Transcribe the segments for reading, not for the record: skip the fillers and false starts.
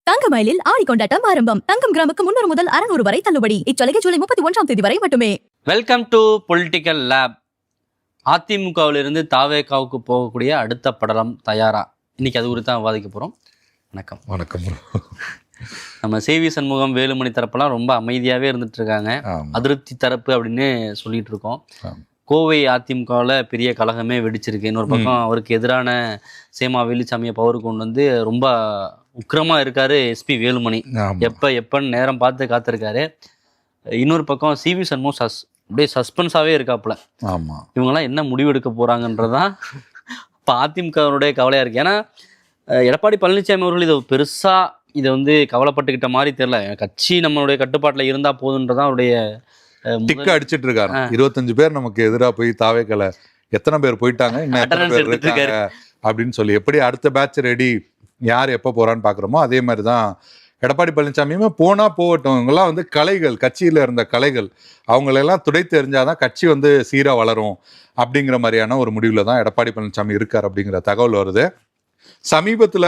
தங்கமயிலில் ஆடி கொண்டாட்டம் ஆரம்பம். தங்கம் கிராமுக்கு 300 முதல் 600 வரை தள்ளுபடி. இச்சலுகை ஜூலை 31ஆம் தேதி வரை மட்டுமே. Welcome to political lab. அதிமுகவிலிருந்து தாவேகாவுக்கு போகக்கூடிய அடுத்த படலம் தயாரா? இன்னைக்கு அது குறித்து தான் விவாதிக்க போகிறோம். வணக்கம். வணக்கம். நம்ம சேவி சண்முகம், வேலுமணி தரப்பெல்லாம் ரொம்ப அமைதியாகவே இருந்துட்டு இருக்காங்க. அதிருப்தி தரப்பு அப்படின்னு சொல்லிட்டு இருக்கோம். கோவை அதிமுகவில் பெரிய கழகமே வெடிச்சிருக்கு. இன்னொரு பக்கம் அவருக்கு எதிரான சேமா வேலுச்சாமியை பவர் கொண்டு வந்து ரொம்ப உக்கிரமாக இருக்காரு எஸ்பி வேலுமணி. எப்பன்னு நேரம் பார்த்து காத்திருக்காரு. இன்னொரு பக்கம் சிவி சண்முகம் அப்படியே சஸ்பென்ஸாகவே இருக்காப்புல. ஆமாம், இவங்கெல்லாம் என்ன முடிவு எடுக்க போகிறாங்கன்றதான் இப்போ அதிமுகவுடைய கவலையாக இருக்குது. ஏன்னா எடப்பாடி பழனிசாமி அவர்கள் இதை வந்து கவலைப்பட்டுக்கிட்ட மாதிரி தெரியல. கட்சி நம்மளுடைய கட்டுப்பாட்டில் இருந்தால் போதுன்றதான் அவருடைய டிக்க அடிச்சிட்டு இருக்காரு. 25 பேர் நமக்கு எதிராக போய் தாவேக்கல எத்தனை பேர் போயிட்டாங்க, இன்னும் எத்தனை பேர் இருக்காங்க அப்படின்னு சொல்லி எப்படி அடுத்த பேட்ச் ரெடி, யார் எப்போ போறான்னு பாக்குறோமோ அதே மாதிரி தான் எடப்பாடி பழனிசாமியுமே போனா போகட்டும். இவங்கெல்லாம் வந்து கலைகள், கட்சியில இருந்த கலைகள், அவங்களெல்லாம் துடைத்து எறிஞ்சாதான் கட்சி வந்து சீரா வளரும் அப்படிங்கிற மாதிரியான ஒரு முடிவுல தான் எடப்பாடி பழனிசாமி இருக்கார் அப்படிங்கிற தகவல் வருது. சமீபத்துல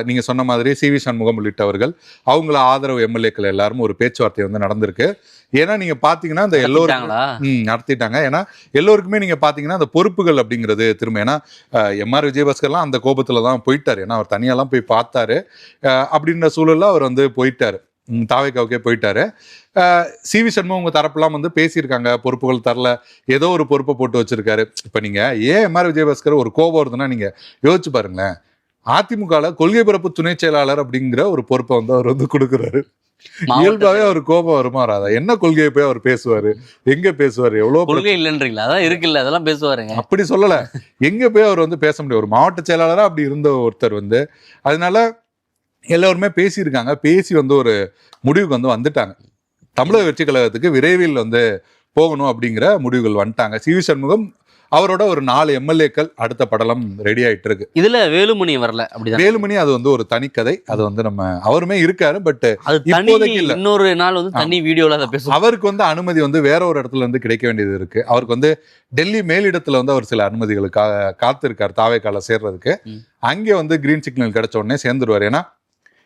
நீங்க சொன்ன மாதிரி சிவி சண்முகம் உள்ளிட்டவர்கள் அவங்கள ஆதரவு எம்எல்ஏக்கள் எல்லாரும் ஒரு பேச்சுவார்த்தை வந்து நடந்திருக்கு. ஏன்னா நீங்க பாத்தீங்கன்னா இந்த எல்லோருக்கும் நடத்திட்டாங்க. ஏன்னா எல்லோருக்குமே நீங்க பாத்தீங்கன்னா அந்த பொறுப்புகள் அப்படிங்கிறது திரும்ப, ஏன்னா எம்ஆர் விஜயபாஸ்கர்லாம் அந்த கோபத்துல தான் போயிட்டாரு. ஏன்னா அவர் தனியெல்லாம் போய் பார்த்தாரு. அப்படின்ற சூழல்ல அவர் வந்து போயிட்டாரு, தாவேக்காவுக்கே போயிட்டாரு. சிவி சண்முகம் தரப்புலாம் வந்து பேசியிருக்காங்க, பொறுப்புகள் தரல, ஏதோ ஒரு பொறுப்பை போட்டு வச்சிருக்காரு. இப்ப நீங்க ஏன் எம்ஆர் விஜயபாஸ்கர் ஒரு கோபம் வருதுன்னா நீங்க யோசிச்சு பாருங்களேன். அதிமுகல கொள்கை பரப்பு துணை செயலாளர் அப்படிங்கிற ஒரு பொறுப்பை வந்து அவர் வந்து கொடுக்குறாரு. இயல்பாவே அவர் கோபம் வருமா வராதா? என்ன கொள்கையை போய் அவர் பேசுவாரு, எங்க பேசுவாரு? எவ்வளவு கொள்கை இல்லைன்றீங்களா? அதான் இருக்குல்ல, அதெல்லாம் பேசுவாருங்க. அப்படி சொல்லல, எங்க போய் அவர் வந்து பேச முடியும்? ஒரு மாவட்ட செயலாளரா அப்படி இருந்த ஒருத்தர் வந்து, அதனால எல்லோருமே பேசியிருக்காங்க. பேசி வந்து ஒரு முடிவுக்கு வந்து வந்துட்டாங்க. தமிழக வெற்றி கழகத்துக்கு விரைவில் வந்து போகணும் அப்படிங்கிற முடிவுகள் வந்துட்டாங்க. சிவி சண்முகம் அவரோட ஒரு 4 எம்எல்ஏக்கள் அடுத்த படலம் ரெடி ஆயிட்டு இருக்கு. இதுல வேலுமணி வரல. அப்படிதான் வேலுமணி அது வந்து ஒரு தனிக்கதை. அது வந்து நம்ம அவருமே இருக்காரு, பட் இப்போதைக்கு இல்ல. இன்னொரு நாள் வந்து தனி வீடியோல அதை பேசுவோம். அவருக்கு வந்து அனுமதி வந்து வேற ஒரு இடத்துல இருந்து கிடைக்க வேண்டியது இருக்கு. அவருக்கு வந்து டெல்லி மேலிடத்துல வந்து அவர் சில அனுமதிகளுக்காக காத்திருக்காரு தாவேக்கால சேர்றதுக்கு. அங்கே வந்து கிரீன் சிக்னல் கிடைச்ச உடனே சேர்ந்துருவாரு. ஏன்னா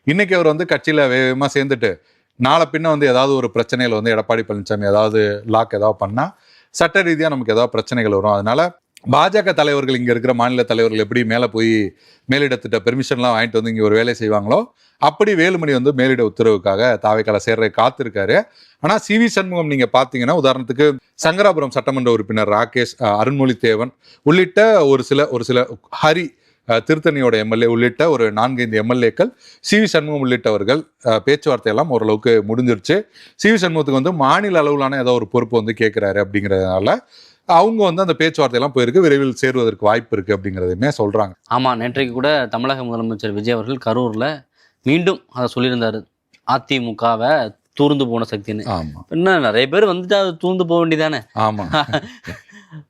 இன்னைக்கு அவர் வந்து கட்சியில வேகமா சேர்ந்துட்டு நாளை பின்ன வந்து ஏதாவது ஒரு பிரச்சனையில வந்து எடப்பாடி பழனிசாமி ஏதாவது லாக் ஏதாவது பண்ணா சட்ட ரீதியாக நமக்கு ஏதாவது பிரச்சனைகள் வரும். அதனால பாஜக தலைவர்கள், இங்கே இருக்கிற மாநில தலைவர்கள் எப்படி மேலே போய் மேலிடத்திட்ட பெர்மிஷன்லாம் வாங்கிட்டு வந்து இங்கே ஒரு வேலை செய்வாங்களோ அப்படி வேலுமணி வந்து மேலிட உத்தரவுக்காக தாவேக்கால சேர்ற காத்திருக்காரு. ஆனால் சிவி சண்முகம் நீங்கள் பார்த்தீங்கன்னா, உதாரணத்துக்கு சங்கராபுரம் சட்டமன்ற உறுப்பினர் ராகேஷ், அருண்மொழித்தேவன் உள்ளிட்ட ஒரு சில ஹரி திருத்தணியோட எம்எல்ஏ உள்ளிட்ட ஒரு 4-5 எம்எல்ஏக்கள், சிவி சண்முகம் உள்ளிட்டவர்கள் பேச்சுவார்த்தை எல்லாம் ஓரளவுக்கு முடிஞ்சிருச்சு. சிவி சண்முகத்துக்கு வந்து மாநில அளவிலான ஏதோ ஒரு பொறுப்பு வந்து கேட்கிறாரு அப்படிங்கிறதுனால அவங்க வந்து அந்த பேச்சுவார்த்தையெல்லாம் போயிருக்கு, விரைவில் சேருவதற்கு வாய்ப்பு இருக்கு அப்படிங்கிறதையுமே சொல்றாங்க. ஆமா, நேற்றைக்கு கூட தமிழக முதலமைச்சர் விஜய் அவர்கள் கரூர்ல மீண்டும் அதை சொல்லியிருந்தாரு, அதிமுகவை தூர்ந்து போன சக்தின்னு. ஆமா, என்ன நிறைய பேர் வந்துட்டு அது தூர்ந்து போக வேண்டியதானே. ஆமா,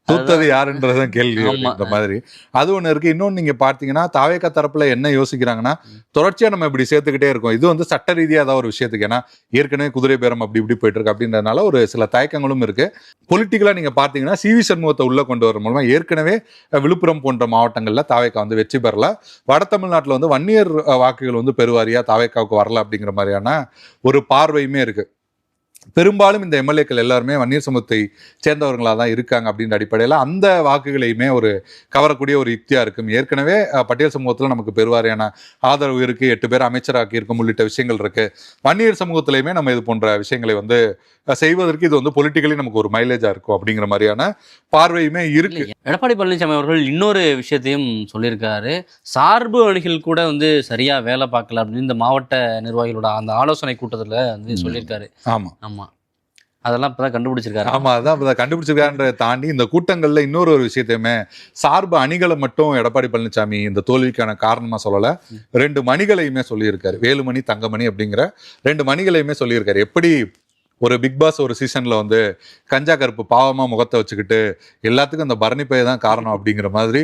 தூத்தது யாருன்றதான் கேள்வி. இந்த மாதிரி அது ஒண்ணு இருக்கு. இன்னொன்னு நீங்க பார்த்தீங்கன்னா, தாவேகா தரப்புல என்ன யோசிக்கிறாங்கன்னா, தொடர்ச்சியா நம்ம இப்படி சேர்த்துக்கிட்டே இருக்கோம், இது வந்து சட்ட ரீதியா ஏதாவது ஒரு விஷயத்துக்கு, ஏன்னா ஏற்கனவே குதிரை பேரம் அப்படி இப்படி போயிட்டு இருக்கு அப்படின்றதுனால ஒரு சில தயக்கங்களும் இருக்கு. பொலிட்டிக்கலா நீங்க பார்த்தீங்கன்னா, சிவி சண்முகத்தை உள்ள கொண்டு வர மூலமா ஏற்கனவே விழுப்புரம் போன்ற மாவட்டங்கள்ல தாவேகா வந்து வெற்றி பெறல, வட தமிழ்நாட்டில் வந்து வன்னியர் வாக்குகள் வந்து பெருவாரியா தாவேகாவுக்கு வரல அப்படிங்கிற மாதிரியான ஒரு பார்வையுமே இருக்கு. பெரும்பாலும் இந்த எம்எல்ஏக்கள் எல்லாருமே வன்னியர் சமூகத்தை சேர்ந்தவர்களாக தான் இருக்காங்க அப்படின்ற அடிப்படையில் அந்த வாக்குகளையுமே ஒரு கவரக்கூடிய ஒரு யுக்தியா இருக்கும். ஏற்கனவே பட்டியல் சமூகத்தில் நமக்கு பெருவாரியான ஆதரவு இருக்கு, 8 பேர் அமைச்சராக்கி இருக்கும் உள்ளிட்ட விஷயங்கள் இருக்கு. வன்னியர் சமூகத்திலையுமே நம்ம இது போன்ற விஷயங்களை வந்து செய்வதற்கு இது வந்து பொலிட்டிக்கலி நமக்கு ஒரு மைலேஜா இருக்கும் அப்படிங்கிற மாதிரியான பார்வையுமே இருக்கு. எடப்பாடி பழனிசாமி அவர்கள் இன்னொரு விஷயத்தையும் சொல்லியிருக்காரு, சார்பு அணிகள் கூட வந்து சரியா வேலை பார்க்கல அப்படின்னு இந்த மாவட்ட நிர்வாகிகளோட அந்த ஆலோசனை கூட்டத்துல வந்து சொல்லியிருக்காரு. ஆமா ஆமா, அதெல்லாம் இப்பதான் கண்டுபிடிச்சிருக்காரு. ஆமா, அதான் கண்டுபிடிச்சிருக்காருன்றதை தாண்டி இந்த கூட்டங்கள்ல இன்னொரு விஷயத்தையுமே, சார்பு அணிகளை மட்டும் எடப்பாடி பழனிசாமி இந்த தோல்விக்கான காரணமா சொல்லல, 2 மணிகளையுமே சொல்லியிருக்காரு. வேலுமணி, தங்கமணி அப்படிங்கிற 2 மணிகளையுமே சொல்லியிருக்காரு. எப்படி ஒரு பிக் பாஸ் ஒரு சீசன்ல வந்து கஞ்சா கருப்பு பாவமா முகத்தை வச்சுக்கிட்டு எல்லாத்துக்கும் அந்த பரணி பைய தான் காரணம் அப்படிங்கிற மாதிரி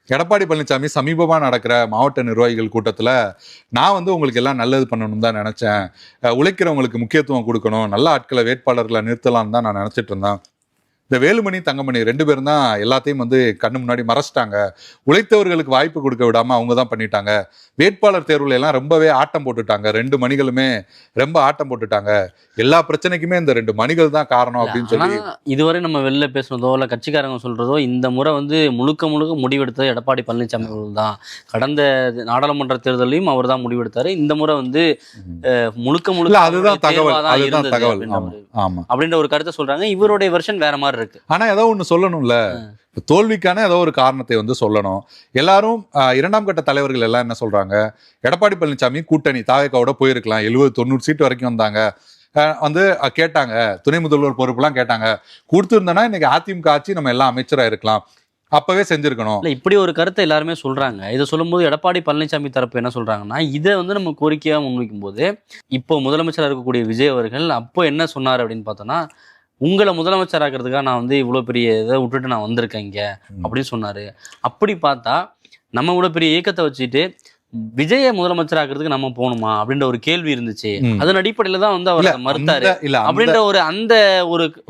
எடப்பாடி பழனிசாமி சமீபமா நடக்கிற மாவட்ட நிர்வாகிகள் கூட்டத்துல, நான் வந்து உங்களுக்கு எல்லாம் நல்லது பண்ணணும் தான் நினைச்சேன், உழைக்கிறவங்களுக்கு முக்கியத்துவம் கொடுக்கணும், நல்ல ஆட்களை வேட்பாளர்களை நிறுத்தலாம்னு தான் நான் நினைச்சிட்டு இருந்தேன், இந்த வேலுமணி தங்கமணி 2 பேரும் தான் எல்லாத்தையும் வந்து கண்ணு முன்னாடி மறைச்சிட்டாங்க. உழைத்தவர்களுக்கு வாய்ப்பு கொடுக்க விடாம அவங்க தான் பண்ணிட்டாங்க. வேட்பாளர் தேர்வுல எல்லாம் ரொம்பவே ஆட்டம் போட்டுட்டாங்க. 2 மணிகளுமே ரொம்ப ஆட்டம் போட்டுட்டாங்க. எல்லா பிரச்சனைக்குமே இந்த 2 மணிகள் தான் காரணம் அப்படின்னு சொல்லி இதுவரை நம்ம வெளில பேசுனதோ இல்ல கட்சிக்காரங்க சொல்றதோ இந்த முறை வந்து முழுக்க முடிவெடுத்தது எடப்பாடி பழனிசாமி அவர்கள் தான். கடந்த நாடாளுமன்ற தேர்தலையும் அவர் தான் முடிவெடுத்தாரு. இந்த முறை வந்து முழுக்க அதுதான் தகவல் ஆமா அப்படின்ற ஒரு கருத்தை சொல்றாங்க. இவருடைய வெர்ஷன் வேற மாதிரி இருக்கு. ஆனா ஏதோ ஒண்ணு சொல்லணும்ல, தோல்விக்கான ஏதோ ஒரு காரணத்தை வந்து சொல்லணும். எல்லாரும் 2ஆம் கட்ட தலைவர்கள் எல்லாம் என்ன சொல்றாங்க, எடப்பாடி பழனிசாமி கூட்டணி தாவேக்காவோட போயிருக்கலாம், 70-90 சீட் வரைக்கும் வந்தாங்க, வந்து கேட்டாங்க, துணை முதல்வர் பொறுப்புலாம் கேட்டாங்க, கொடுத்துருந்தோன்னா இன்னைக்கு அதிமுக ஆட்சி நம்ம எல்லாம் அமைச்சரா இருக்கலாம், அப்பவே செஞ்சிருக்கணும். இல்லை இப்படி ஒரு கருத்தை எல்லாருமே சொல்றாங்க. இதை சொல்லும்போது எடப்பாடி பழனிசாமி தரப்பு என்ன சொல்றாங்கன்னா, இதை வந்து நம்ம கோரிக்கையாக முன்வைக்கும் போது இப்போ முதலமைச்சராக இருக்கக்கூடிய விஜய் அவர்கள் அப்போ என்ன சொன்னார் அப்படின்னு பார்த்தோன்னா, உங்களை முதலமைச்சர் ஆக்கிறதுக்காக நான் வந்து இவ்வளோ பெரிய இதை விட்டுட்டு நான் வந்திருக்கேன் இங்கே அப்படின்னு சொன்னார். அப்படி பார்த்தா நம்ம இவ்வளோ பெரிய இயக்கத்தை வச்சுட்டு விஜய முதலமைச்சர் ஆக்கிறதுக்கு நம்ம போகணுமா அப்படின்ற ஒரு கேள்வி இருந்துச்சு. அதன் அடிப்படையில தான் வந்து அவர் மறுத்தாரு அப்படின்ற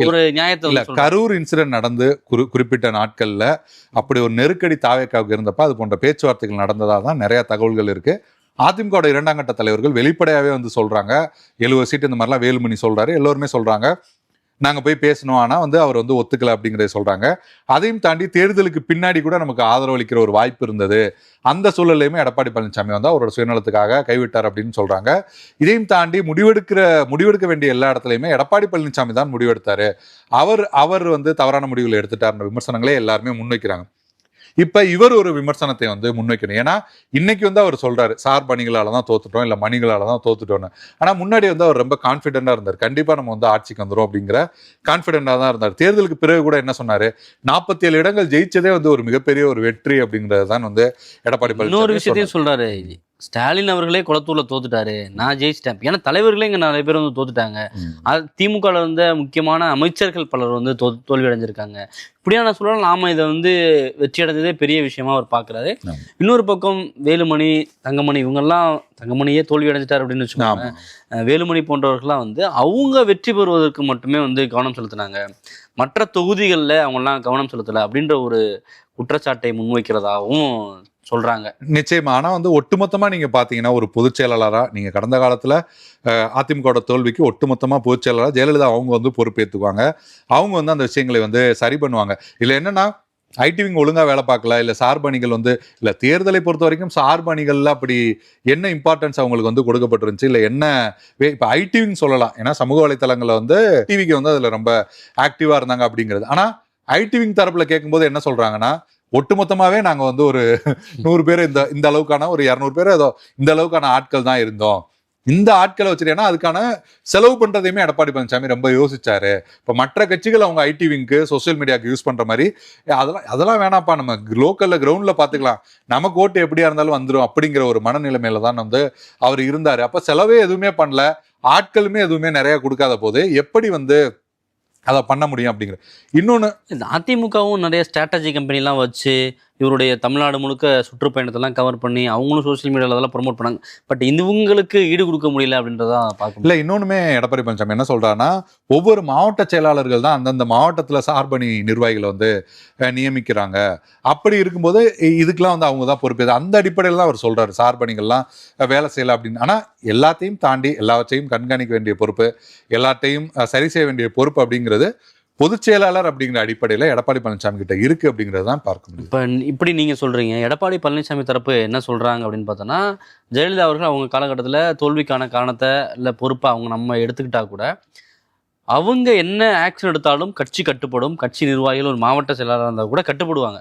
ஒரு நியாயத்தை. கரூர் இன்சிடென்ட் நடந்து குறிப்பிட்ட நாட்கள்ல அப்படி ஒரு நெருக்கடி தாவேக்காவுக்கு இருந்தப்ப அது போன்ற பேச்சுவார்த்தைகள் நடந்ததா தான் நிறைய தகவல்கள் இருக்கு. அதிமுக 2ஆம் கட்ட தலைவர்கள் வெளிப்படையாவே வந்து சொல்றாங்க, 70 சீட் இந்த மாதிரிலாம் வேலுமணி சொல்றாரு, எல்லோருமே சொல்றாங்க, நாங்கள் போய் பேசணும், ஆனால் வந்து அவர் வந்து ஒத்துக்கலை அப்படிங்கிறத சொல்கிறாங்க. அதையும் தாண்டி தேர்தலுக்கு பின்னாடி கூட நமக்கு ஆதரவளிக்கிற ஒரு வாய்ப்பு இருந்தது, அந்த சூழலையுமே எடப்பாடி பழனிசாமி வந்து அவரோட சுயநலத்துக்காக கைவிட்டார் அப்படின்னு சொல்கிறாங்க. இதையும் தாண்டி முடிவெடுக்க வேண்டிய எல்லா இடத்துலையுமே எடப்பாடி பழனிசாமி தான் முடிவெடுத்தாரு, அவர் வந்து தவறான முடிவுகளை எடுத்துட்டார்ன்ற விமர்சனங்களே எல்லாருமே முன்வைக்கிறாங்க. இப்ப இவர் ஒரு விமர்சனத்தை வந்து முன்வைக்கணும். ஏன்னா இன்னைக்கு வந்து அவர் சொல்றாரு, சார் பணிகளால தான் தோத்துட்டோம், இல்ல மணிகளால தான் தோத்துட்டோம்னு. ஆனா முன்னாடி வந்து அவர் ரொம்ப கான்பிடென்டா இருந்தார், கண்டிப்பா நம்ம வந்து ஆட்சிக்கு வந்துடும் அப்படிங்கிற கான்பிடென்டா தான் இருந்தார். தேர்தலுக்கு பிறகு கூட என்ன சொன்னாரு, 47 இடங்கள் ஜெயிச்சதே வந்து ஒரு மிகப்பெரிய ஒரு வெற்றி அப்படிங்கிறது தான் வந்து எடப்பாடி பழனிசாமி இன்னொரு விஷயத்தையும் சொல்றாரு. ஸ்டாலின் அவர்களே குளத்தூர்ல தோத்துட்டாரு, நான் ஜெயிச்சிட்டேன். ஏன்னா தலைவர்களே இங்க நிறைய பேர் வந்து தோத்துட்டாங்க. திமுக இருந்த முக்கியமான அமைச்சர்கள் பலர் வந்து தோல்வி அடைஞ்சிருக்காங்க. இப்படியான சூழல் நாம இதை வந்து வெற்றி அடைஞ்சதே பெரிய விஷயமா அவர் பாக்குறாரு. இன்னொரு பக்கம் வேலுமணி தங்கமணி இவங்கெல்லாம், தங்கமணியே தோல்வி அடைஞ்சிட்டார் அப்படின்னு வச்சுக்கோங்க, வேலுமணி போன்றவர்கள்லாம் வந்து அவங்க வெற்றி பெறுவதற்கு மட்டுமே வந்து கவனம் செலுத்தினாங்க, மற்ற தொகுதிகளில் அவங்கெல்லாம் கவனம் செலுத்தலை அப்படின்ற ஒரு குற்றச்சாட்டை முன்வைக்கிறதாகவும் சொல்றாங்க. நிச்சயமா. ஆனா வந்து ஒட்டுமொத்தமா நீங்க பாத்தீங்கன்னா ஒரு பொதுச் செயலாளரா நீங்க கடந்த காலத்துல அதிமுக தோல்விக்கு ஒட்டுமொத்தமா பொதுச் செயலாளர் ஜெயலலிதா அவங்க வந்து பொறுப்பேற்றுக்குவாங்க. அவங்க வந்து அந்த விஷயங்களை வந்து சரி பண்ணுவாங்க. இல்ல என்னன்னா ஐடிவிங் ஒழுங்கா வேலை பார்க்கல, இல்ல சார்பணிகள் வந்து இல்ல தேர்தலை பொறுத்த வரைக்கும் சார்பணிகள்ல அப்படி என்ன இம்பார்ட்டன்ஸ் அவங்களுக்கு வந்து கொடுக்கப்பட்டிருந்துச்சு, இல்ல என்ன இப்ப ஐடிவிங் சொல்லலாம், ஏன்னா சமூக வலைத்தளங்கள்ல வந்து டிவிக்கு வந்து அதுல ரொம்ப ஆக்டிவா இருந்தாங்க அப்படிங்கிறது. ஆனா ஐடிவிங் தரப்புல கேட்கும்போது என்ன சொல்றாங்கன்னா, ஒட்டுமொத்தமாவே நாங்க வந்து ஒரு 100 பேர் இந்த அளவுக்கான ஒரு 200 பேர் ஏதோ இந்த அளவுக்கான ஆட்கள் தான் இருந்தோம், இந்த ஆட்களை வச்சுட்டு, ஏன்னா அதுக்கான செலவு பண்றதையுமே எடப்பாடி பழனிசாமி ரொம்ப யோசிச்சாரு. இப்ப மற்ற கட்சிகள் அவங்க ஐடிவிங்க்கு சோசியல் மீடியாவுக்கு யூஸ் பண்ற மாதிரி அதெல்லாம் வேணாப்பா, நம்ம லோக்கல்ல கிரவுண்ட்ல பாத்துக்கலாம், நமக்கு ஓட்டு எப்படியா இருந்தாலும் வந்துடும் அப்படிங்கிற ஒரு மனநிலைமையில தான் வந்து அவர் இருந்தாரு. அப்ப செலவே எதுவுமே பண்ணல, ஆட்களுமே எதுவுமே நிறைய கொடுக்காத போது எப்படி வந்து அதை பண்ண முடியும் அப்படிங்கிற. இன்னொன்று அதிமுகவும் நிறைய ஸ்ட்ராட்டஜி கம்பெனிலாம் வச்சு இவருடைய தமிழ்நாடு முழுக்க சுற்றுப்பயணத்தெல்லாம் கவர் பண்ணி அவங்களும் சோசியல் மீடியாவில் அதெல்லாம் ப்ரொமோட் பண்ணாங்க. பட் இவங்களுக்கு ஈடு கொடுக்க முடியல அப்படின்றதான் பார்க்க. இல்லை இன்னொன்றுமே எடப்பாடி பழனிசாமி என்ன சொல்றாருன்னா, ஒவ்வொரு மாவட்ட செயலாளர்கள் தான் அந்தந்த மாவட்டத்தில் சார்பணி நிர்வாகிகளை வந்து நியமிக்கிறாங்க. அப்படி இருக்கும்போது இதுக்கெல்லாம் வந்து அவங்க தான் பொறுப்பு. அந்த அடிப்படையில் தான் அவர் சொல்றாரு சார்பணிகள்லாம் வேலை செய்யலை அப்படின்னு. ஆனால் எல்லாத்தையும் தாண்டி எல்லாவற்றையும் கண்காணிக்க வேண்டிய பொறுப்பு, எல்லாத்தையும் சரி செய்ய வேண்டிய பொறுப்பு அப்படிங்கிறது பொதுச் செயலாளர் அப்படிங்கிற அடிப்படையில் எடப்பாடி பழனிசாமி கிட்ட இருக்கு அப்படிங்கிறது தான் பார்க்க முடியும். இப்போ இப்படி நீங்க சொல்றீங்க, எடப்பாடி பழனிசாமி தரப்பு என்ன சொல்றாங்க அப்படின்னு பார்த்தோன்னா, ஜெயலலிதா அவர்கள் அவங்க காலகட்டத்தில் தோல்விக்கான காரணத்தை இல்லை பொறுப்பை அவங்க நம்ம எடுத்துக்கிட்டா கூட அவங்க என்ன ஆக்ஷன் எடுத்தாலும் கட்சி கட்டுப்படும், கட்சி நிர்வாகிகள் ஒரு மாவட்ட செயலாளராக இருந்தால் கூட கட்டுப்படுவாங்க.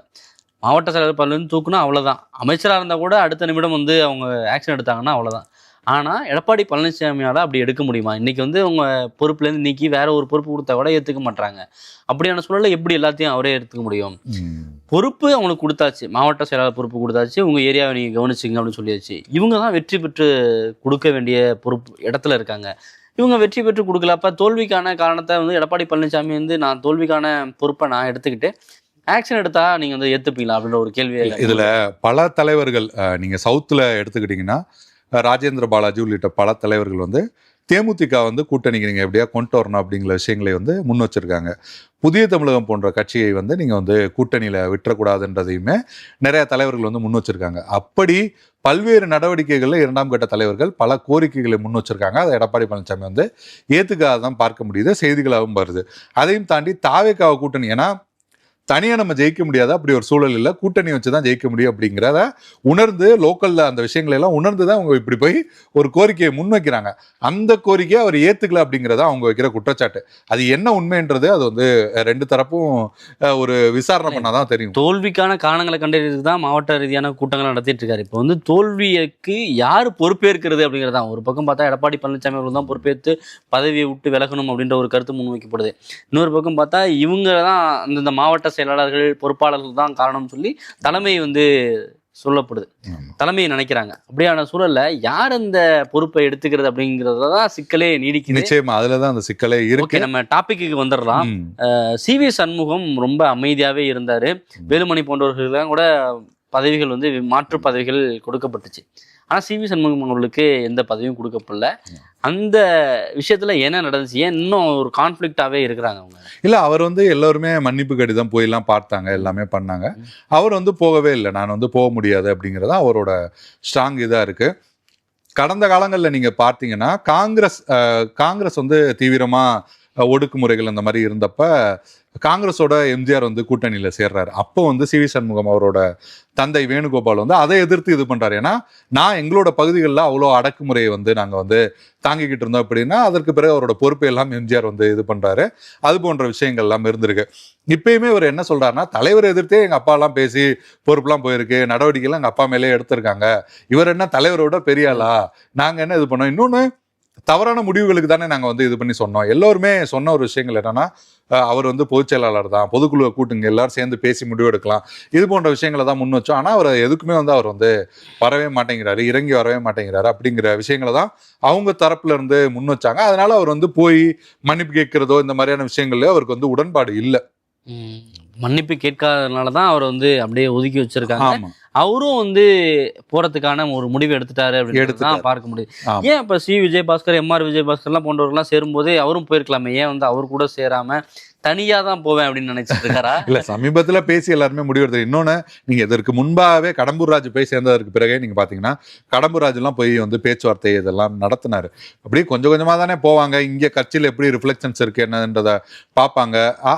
மாவட்ட செயலாளர் பதவியிலிருந்து தூக்குனா அவ்வளோதான், அமைச்சராக இருந்தால் கூட அடுத்த நிமிடம் வந்து அவங்க ஆக்ஷன் எடுத்தாங்கன்னா அவ்வளோதான். ஆனால் எடப்பாடி பழனிசாமியால் அப்படி எடுக்க முடியுமா? இன்றைக்கி வந்து அவங்க பொறுப்புலேருந்து நீக்கி வேற ஒரு பொறுப்பு கொடுத்தா கூட ஏற்றுக்க மாட்டாங்க. அப்படியான சூழலில் எப்படி எல்லாத்தையும் அவரே எடுத்துக்க முடியும்? பொறுப்பு அவங்களுக்கு கொடுத்தாச்சு, மாவட்ட செயலாளர் பொறுப்பு கொடுத்தாச்சு, உங்கள் ஏரியாவை நீங்கள் கவனிச்சிங்க அப்படின்னு சொல்லியாச்சு. இவங்க தான் வெற்றி பெற்று கொடுக்க வேண்டிய பொறுப்பு இடத்துல இருக்காங்க. இவங்க வெற்றி பெற்று கொடுக்கல. அப்போ தோல்விக்கான காரணத்தை வந்து எடப்பாடி பழனிசாமி வந்து நான் தோல்விக்கான பொறுப்பை நான் எடுத்துக்கிட்டு ஆக்ஷன் எடுத்தா நீங்க வந்து ஏத்துப்பீங்களா அப்படின்ற ஒரு கேள்வி. இதுல பல தலைவர்கள் நீங்க சவுத்துல எடுத்துக்கிட்டீங்கன்னா ராஜேந்திர பாலாஜி உள்ளிட்ட பல தலைவர்கள் வந்து தேமுதிக வந்து கூட்டணிக்கு நீங்க எப்படியா கொண்டு வரணும் அப்படிங்கிற விஷயங்களை வந்து முன் வச்சிருக்காங்க. புதிய தமிழகம் போன்ற கட்சியை வந்து நீங்க வந்து கூட்டணியில விட்டுறக்கூடாதுன்றதையுமே நிறைய தலைவர்கள் வந்து முன் வச்சிருக்காங்க. அப்படி பல்வேறு நடவடிக்கைகள்ல 2ஆம் கட்ட தலைவர்கள் பல கோரிக்கைகளை முன் வச்சிருக்காங்க. அதை எடப்பாடி பழனிசாமி வந்து ஏத்துக்காதான் பார்க்க முடியுது, செய்திகளாகவும் வருது. அதையும் தாண்டி தாவேக்காவை கூட்டணி, ஏன்னா தனியா நம்ம ஜெயிக்க முடியாது, அப்படி ஒரு சூழல் இல்லை, கூட்டணி வச்சுதான் ஜெயிக்க முடியும் அப்படிங்கிறத உணர்ந்து லோக்கல்ல அந்த விஷயங்களை எல்லாம் உணர்ந்துதான் அவங்க இப்படி போய் ஒரு கோரிக்கையை முன்வைக்கிறாங்க. அந்த கோரிக்கையை அவர் ஏத்துக்கல அப்படிங்கிறத அவங்க வைக்கிற குற்றச்சாட்டு. அது என்ன உண்மைன்றது அது வந்து ரெண்டு தரப்பும் ஒரு விசாரணை பண்ணாதான் தெரியும். தோல்விக்கான காரணங்களை கண்டறியதுக்கு தான் மாவட்ட ரீதியான கூட்டங்கள் நடத்திட்டு இருக்காரு. இப்போ வந்து தோல்விக்கு யார் பொறுப்பேற்கிறது அப்படிங்கிறதா. ஒரு பக்கம் பார்த்தா எடப்பாடி பழனிசாமி அவர்கள் தான் பொறுப்பேற்று பதவியை விட்டு விலகணும் அப்படின்ற ஒரு கருத்து முன்வைக்கப்படுது. இன்னொரு பக்கம் பார்த்தா இவங்க தான் அந்தந்த மாவட்ட செயலாளர்கள் பொறுப்பாளர்கள் தான் காரணம் சொல்லி தலைமை வந்து சொல்லப்படுது, தலைமையை நினைக்கிறாங்க. அப்படியான சூழல்ல யார் அந்த பொறுப்பை எடுத்துக்கிறது அப்படிங்கறதுதான் சிக்கலே நீடிக்குது. நிச்சயமா அதுலதான் அந்த சிக்கலே இருக்கு. நம்ம டாபிக்கு வந்துடலாம். சி.வி. சண்முகம் ரொம்ப அமைதியாவே இருந்தாரு. வேலுமணி போன்றவர்களுக்கு கூட பதவிகள் வந்து மாற்று பதவிகள் கொடுக்கப்பட்டுச்சு. ஆனா சி.வி. சண்முகம் அவர்களுக்கு எந்த பதவியும் கொடுக்கப்படல. அந்த விஷயத்துல என்ன நடந்துச்சு, ஏன் இன்னும் ஒரு கான்ஃபிளிக்டாவே இருக்கிறாங்க அவங்க? இல்ல, அவர் வந்து எல்லாருமே மன்னிப்பு கடிதம் போயெல்லாம் பார்த்தாங்க, எல்லாமே பண்ணாங்க. அவர் வந்து போகவே இல்லை, நான் வந்து போக முடியாது அப்படிங்கிறதா அவரோட ஸ்ட்ராங் இதா இருக்கு. கடந்த காலங்களில் நீங்க பார்த்தீங்கன்னா காங்கிரஸ் வந்து தீவிரமா ஒடுக்குமுறைகள் அந்த மாதிரி இருந்தப்ப காங்கிரஸோட எம்ஜிஆர் வந்து கூட்டணியில சேர்றாரு. அப்போ வந்து சி.வி. சண்முகம் அவரோட தந்தை வேணுகோபால் வந்து அதை எதிர்த்து இது பண்றாரு. ஏன்னா நான் எங்களோட பகுதிகளில் அவ்வளோ அடக்குமுறையை வந்து நாங்க வந்து தாங்கிக்கிட்டு இருந்தோம் அப்படின்னா அதற்கு பிறகு அவரோட பொறுப்பை எல்லாம் எம்ஜிஆர் வந்து இது பண்றாரு. அது போன்ற விஷயங்கள் எல்லாம் இருந்திருக்கு. இப்பயுமே இவர் என்ன சொல்றாருன்னா, தலைவர் எதிர்த்தே எங்க அப்பா எல்லாம் பேசி பொறுப்புலாம் போயிருக்கு, நடவடிக்கைலாம் எங்க அப்பா மேலே எடுத்திருக்காங்க, இவர் என்ன தலைவரோட பெரிய ஆளா, நாங்க என்ன இது பண்ணோம், இன்னொன்னு தவறான முடிவுகளுக்கு தானே நாங்க வந்து இது பண்ணி சொன்னோம். எல்லோருமே சொன்ன ஒரு விஷயங்கள் என்னன்னா, அவர் வந்து பொதுச் செயலாளர் தான், பொதுக்குழுவை கூட்டுங்க, எல்லாரும் சேர்ந்து பேசி முடிவு எடுக்கலாம், இது போன்ற விஷயங்களை தான் முன் வச்சோம். ஆனா அவர் எதுக்குமே வந்து அவர் வந்து வரவே மாட்டேங்கிறாரு, இறங்கி வரவே மாட்டேங்கிறாரு அப்படிங்கிற விஷயங்களை தான் அவங்க தரப்புல இருந்து முன் வச்சாங்க. அதனால அவர் வந்து போய் மன்னிப்பு கேட்கிறதோ இந்த மாதிரியான விஷயங்கள்ல அவருக்கு வந்து உடன்பாடு இல்லை. மன்னிப்பு கேட்காதனாலதான் அவர் வந்து அப்படியே ஒதுக்கி வச்சிருக்காங்க. அவரும் வந்து போறதுக்கான ஒரு முடிவு எடுத்துட்டாரு அப்படின்னு பார்க்க முடியுது. ஏன் இப்ப சி. விஜயபாஸ்கர், எம்.ஆர். விஜயபாஸ்கர் எல்லாம் போன்றவர்கள்லாம் சேரும்போதே அவரும் போயிருக்கலாமே, ஏன் வந்து அவர் கூட சேராம தனியா தான் போவேன் அப்படின்னு நினைச்சிட்டு இருக்காரா? இல்ல, சமீபத்துல பேசி எல்லாருமே முடிவெடுத்து. இன்னொன்னு, நீங்க இதற்கு முன்பாகவே கடம்பூர் ராஜ் போய் சேர்ந்ததற்கு பிறகே நீங்க பாத்தீங்கன்னா கடம்பூர் ராஜ் எல்லாம் போய் வந்து பேச்சுவார்த்தை இதெல்லாம் நடத்தினாரு. அப்படியே கொஞ்சம் கொஞ்சமா தானே போவாங்க, இங்க கட்சியில எப்படி ரிஃப்ளெக்ஷன்ஸ் இருக்கு என்னன்றத பார்ப்பாங்க.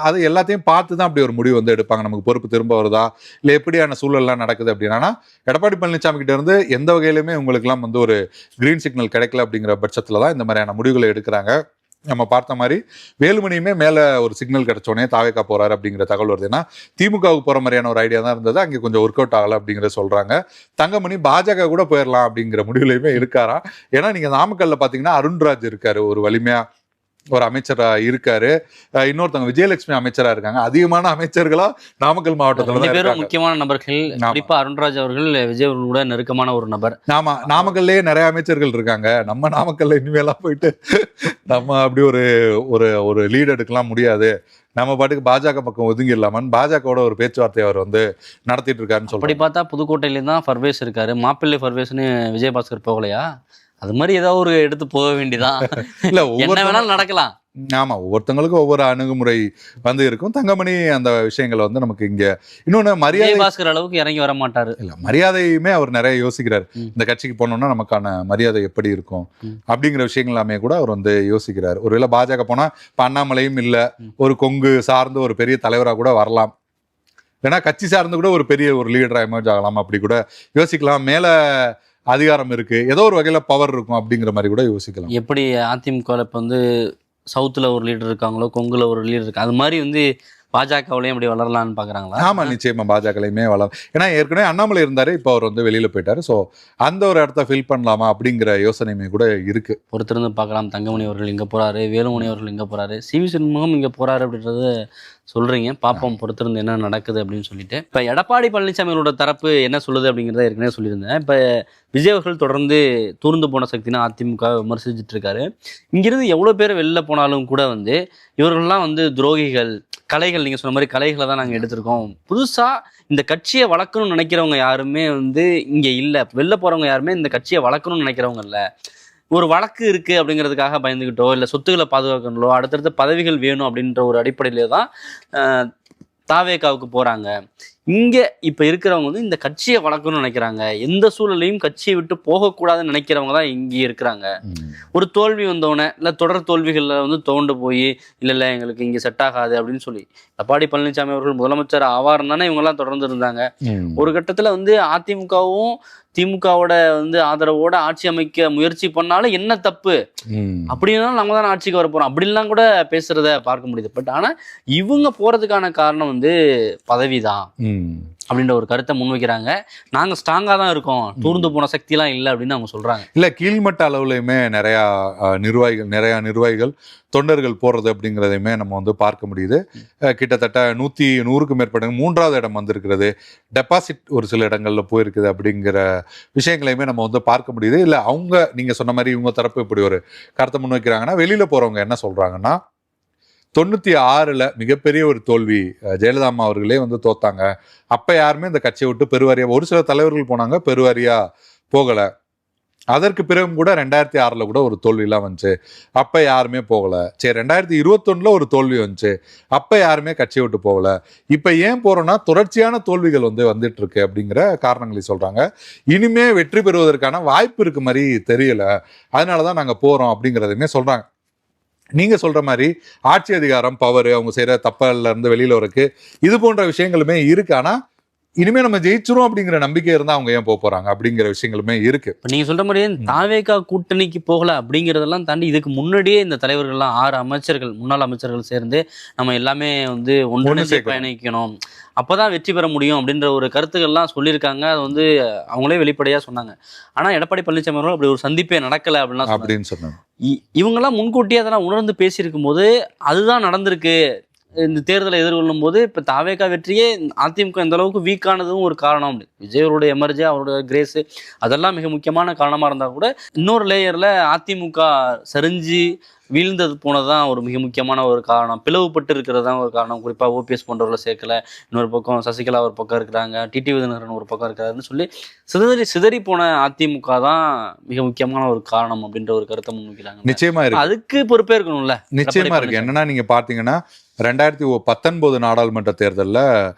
அது எல்லாத்தையும் பார்த்து தான் அப்படி ஒரு முடிவு வந்து எடுப்பாங்க. நமக்கு பொறுப்பு திரும்ப வருதா, இல்ல எப்படியான சூழல்லாம் நடக்குது அப்படின்னா. எடப்பாடி பழனிசாமி கிட்ட இருந்து எந்த வகையிலுமே உங்களுக்கு எல்லாம் வந்து ஒரு கிரீன் சிக்னல் கிடைக்கல அப்படிங்கிற பட்சத்துலதான் இந்த மாதிரியான முடிவுகளை எடுக்கிறாங்க. நம்ம பார்த்த மாதிரி வேலுமணியுமே மேல ஒரு சிக்னல் கிடைச்சோடனே தாவேக்கா போறாரு அப்படிங்கிற தகவல் வருது. ஏன்னா திமுகவுக்கு போற மாதிரியான ஒரு ஐடியா தான் இருந்தது, அங்கே கொஞ்சம் ஒர்க் அவுட் ஆகல அப்படிங்கிறத சொல்றாங்க. தங்கமணி பாஜக கூட போயிடலாம் அப்படிங்கிற முடிவுலையுமே இருக்காரா. ஏன்னா நீங்க நாமக்கல்ல பாத்தீங்கன்னா அருண்ராஜ் இருக்காரு, ஒரு வலிமையா ஒரு அமைச்சரா இருக்காரு. இன்னொருத்தவங்க விஜயலட்சுமி அமைச்சரா இருக்காங்க. அதிகமான அமைச்சர்களா நாமக்கல் மாவட்டத்துல முக்கியமான நபர்கள். குறிப்பா அருண்ராஜ் அவர்கள் விஜய் அவர்களோட நெருக்கமான ஒரு நபர். நாமக்கல்லே நிறைய அமைச்சர்கள் இருக்காங்க. நம்ம நாமக்கல்ல இனிமேலாம் போயிட்டு நம்ம அப்படி ஒரு லீட் எடுக்கலாம் முடியாது, நம்ம பாட்டுக்கு பாஜக பக்கம் ஒதுங்கிடலாமான்னு பாஜகவோட ஒரு பேச்சுவார்த்தை அவர் வந்து நடத்திட்டு இருக்காருன்னு சொல்லி. அப்படி பார்த்தா புதுக்கோட்டையில தான் ஃபர்வேஸ் இருக்காரு, மாப்பிள்ளை ஃபர்வேஸ்னு விஜயபாஸ்கர் போகலையா? அது மாதிரி ஏதாவது ஒரு எடுத்து போக வேண்டியதான். இல்ல, என்ன வேணாலும் நடக்கலாம். ஆமா, ஒவ்வொருத்தங்களுக்கும் ஒவ்வொரு அணுகுமுறை வந்து இருக்கும். தங்கமணி அந்த விஷயங்களை வந்து நமக்கு இங்க இன்னொன்னு மரியாதை பாஸ்கர் அளவுக்கு இறங்கி வர மாட்டாரு. இல்ல, மரியாதையுமே அவர் நிறைய யோசிக்கிறார். இந்த கட்சிக்கு போனோம்னா நமக்கான மரியாதை எப்படி இருக்கும் அப்படிங்கிற விஷயங்கள் எல்லாமே கூட அவர் வந்து யோசிக்கிறார். ஒருவேளை பாஜக போனா இப்ப அண்ணாமலையும் இல்ல, ஒரு கொங்கு சார்ந்து ஒரு பெரிய தலைவராக கூட வரலாம், ஏன்னா கட்சி சார்ந்து கூட ஒரு பெரிய ஒரு லீடரா எமர்ஜ் ஆகலாம், அப்படி கூட யோசிக்கலாம். மேல அதிகாரம் இருக்கு, ஏதோ ஒரு வகையில பவர் இருக்கும் அப்படிங்கிற மாதிரி கூட யோசிக்கலாம். எப்படி அதிமுக இப்ப வந்து சவுத்துல ஒரு லீடர் இருக்காங்களோ, கொங்குல ஒரு லீடர் இருக்கு, அது மாதிரி வந்து பாஜகவிலையும் அப்படி வளரலான்னு பாக்குறாங்களா? ஆமா, நிச்சயமா பாஜகலையுமே வளரும். ஏன்னா ஏற்கனவே அண்ணாமலை இருந்தாரு, இப்போ அவர் வந்து வெளியில போயிட்டாரு. ஸோ அந்த ஒரு இடத்த ஃபில் பண்ணலாமா அப்படிங்கிற யோசனையுமே கூட இருக்கு. பொறுத்திருந்து பார்க்கலாம். தங்கமணி அவர்கள் இங்க போறாரு, வேலுமணி அவர்கள் இங்க போறாரு, சி.வி. சண்முகம் இங்க போறாரு அப்படின்றது சொல்றீங்க. பாப்போம் பொறுத்திருந்து என்ன நடக்குது அப்படின்னு சொல்லிட்டு. இப்ப எடப்பாடி பழனிசாமியோட தரப்பு என்ன சொல்லுது அப்படிங்கிறத ஏற்கனவே சொல்லியிருந்தேன். இப்ப விஜய் அவர்கள் தொடர்ந்து தூர்ந்து போன சக்தினா அதிமுக விமர்சிச்சுட்டு இருக்காரு. இங்கிருந்து எவ்வளவு பேர் வெளில போனாலும் கூட வந்து இவர்கள்லாம் வந்து துரோகிகள், கலைகள், நீங்க சொன்ன மாதிரி கலைகளை தான் நாங்க எடுத்திருக்கோம், புதுசா இந்த கட்சியை வளர்க்கணும்னு நினைக்கிறவங்க யாருமே வந்து இங்க இல்ல, வெளில போறவங்க யாருமே இந்த கட்சியை வளர்க்கணும்னு நினைக்கிறவங்க இல்ல, ஒரு வழக்கு இருக்கு அப்படிங்கிறதுக்காக பயந்துக்கிட்டோ இல்லை சொத்துக்களை பாதுகாக்கணுங்களோ அடுத்தடுத்த பதவிகள் வேணும் அப்படின்ற ஒரு அடிப்படையிலே தான் தாவேகாவுக்கு போறாங்க. இங்க இப்ப இருக்கிறவங்க வந்து இந்த கட்சியை வளர்க்கணும்னு நினைக்கிறாங்க. எந்த சூழலையும் கட்சியை விட்டு போகக்கூடாதுன்னு நினைக்கிறவங்க தான் இங்கே இருக்கிறாங்க. ஒரு தோல்வி வந்தோடனே இல்லை தொடர் தோல்விகள்ல வந்து தோண்டு போய் இல்லை எங்களுக்கு இங்க செட் ஆகாது அப்படின்னு சொல்லி எடப்பாடி பழனிசாமி அவர்கள் முதலமைச்சர் ஆவார்னு தானே இவங்கெல்லாம் தொடர்ந்து இருந்தாங்க. ஒரு கட்டத்துல வந்து அதிமுகவும் திமுகவோட வந்து ஆதரவோட ஆட்சி அமைக்க முயற்சி பண்ணாலும் என்ன தப்பு அப்படின்னாலும் நம்ம தான் ஆட்சிக்கு வர போறோம் அப்படின்லாம் கூட பேசுறத பார்க்க முடியுது. பட் ஆனா இவங்க போறதுக்கான காரணம் வந்து பதவிதான் அப்படின்ற ஒரு கருத்தை முன்வைக்கிறாங்க. நாங்க ஸ்ட்ராங்கா தான் இருக்கோம், தூர்ந்து போன சக்தி எல்லாம் இல்லை அப்படின்னு அவங்க சொல்றாங்க. இல்ல கீழ்மட்ட அளவுலயுமே நிறைய நிர்வாகிகள் தொண்டர்கள் போறது அப்படிங்கிறதையுமே நம்ம வந்து பார்க்க முடியுது. கிட்டத்தட்ட 100க்கும் மேற்பட்ட 3வது இடம் வந்திருக்கிறது, டெபாசிட் ஒரு சில இடங்கள்ல போயிருக்குது அப்படிங்கிற விஷயங்களையுமே நம்ம வந்து பார்க்க முடியுது. இல்ல அவங்க நீங்க சொன்ன மாதிரி இவங்க தரப்பு இப்படி ஒரு கருத்தை முன்வைக்கிறாங்கன்னா வெளியில போறவங்க என்ன சொல்றாங்கன்னா 96ல் மிகப்பெரிய ஒரு தோல்வி, ஜெயலலிதா அம்மா அவர்களே வந்து தோத்தாங்க. அப்ப யாருமே இந்த கட்சியை விட்டு பெருவாரியா ஒரு சில தலைவர்கள் போனாங்க, பெருவாரியா போகல. அதற்கு பிறகும் கூட 2006ல் கூட ஒரு தோல்வியெல்லாம் வந்துச்சு, அப்ப யாருமே போகல. சரி 2021ல் ஒரு தோல்வி வந்துச்சு, அப்ப யாருமே கட்சியை விட்டு போகல. இப்ப ஏன் போறோம்னா தொடர்ச்சியான தோல்விகள் வந்து வந்துட்டு இருக்கு அப்படிங்கிற காரணங்களை சொல்றாங்க. இனிமே வெற்றி பெறுவதற்கான வாய்ப்பு இருக்கு மாதிரி தெரியல, அதனாலதான் நாங்க போறோம் அப்படிங்கிறதையுமே சொல்றாங்க. நீங்க சொல்ற மாதிரி ஆட்சி அதிகாரம், பவர், அவங்க செய்யற தப்பல்ல இருந்து வெளியில வரக்கு இது போன்ற விஷயங்களுமே இருக்கு. ஆனா இனிமே நம்ம ஜெயிச்சிரும் அப்படிங்கிற நம்பிக்கை இருந்தா அவங்க ஏன் போறாங்க அப்படிங்கிற விஷயங்களுமே இருக்கு. நீங்க சொல்ற மாதிரி தாவேகா கூட்டணிக்கு போகல அப்படிங்கறதெல்லாம் தாண்டி இதுக்கு முன்னாடியே இந்த தலைவர்கள்லாம் 6 அமைச்சர்கள் முன்னாள் அமைச்சர்கள் சேர்ந்து நம்ம எல்லாமே வந்து ஒன்றிணைந்து பயணிக்கணும், அப்பதான் வெற்றி பெற முடியும் அப்படின்ற ஒரு கருத்துக்கள்லாம் சொல்லியிருக்காங்க. அது வந்து அவங்களே வெளிப்படையா சொன்னாங்க. ஆனா எடப்பாடி பழனிசாமி அவர்கள் அப்படி ஒரு சந்திப்பே நடக்கல அப்படின்னு சொன்னாங்க. இவங்கெல்லாம் முன்கூட்டியே அதெல்லாம் உணர்ந்து பேசியிருக்கும் போது அதுதான் நடந்திருக்கு. இந்த தேர்தலை எதிர்கொள்ளும் போது இப்ப தாவேகா வெற்றியே அதிமுக இந்த அளவுக்கு வீக்கானதும் ஒரு காரணம். விஜய் அவருடைய எமர்ஜி, அவருடைய கிரேஸ் அதெல்லாம் மிக முக்கியமான காரணமா இருந்தா கூட இன்னொரு லேயர்ல அதிமுக சரிஞ்சு வீழ்ந்தது போனதுதான் ஒரு மிக முக்கியமான ஒரு காரணம். பிளவுபட்டு இருக்கிறது தான் ஒரு காரணம். குறிப்பா ஓபிஎஸ் போன்றவர்களை சேர்க்கல, இன்னொரு பக்கம் சசிகலா ஒரு பக்கம் இருக்கிறாங்க, டிடி விதிநகரன் ஒரு பக்கம் இருக்கிறாருன்னு சொல்லி சிதறி போன அதிமுக தான் மிக முக்கியமான ஒரு காரணம் அப்படின்ற ஒரு கருத்தை முன்வைக்கிறாங்க. நிச்சயமா இருக்கு, அதுக்கு பொறுப்பே இருக்கணும்ல. நிச்சயமா இருக்கு. என்னன்னா நீங்க பாத்தீங்கன்னா 2019 நாடாளுமன்ற தேர்தலில்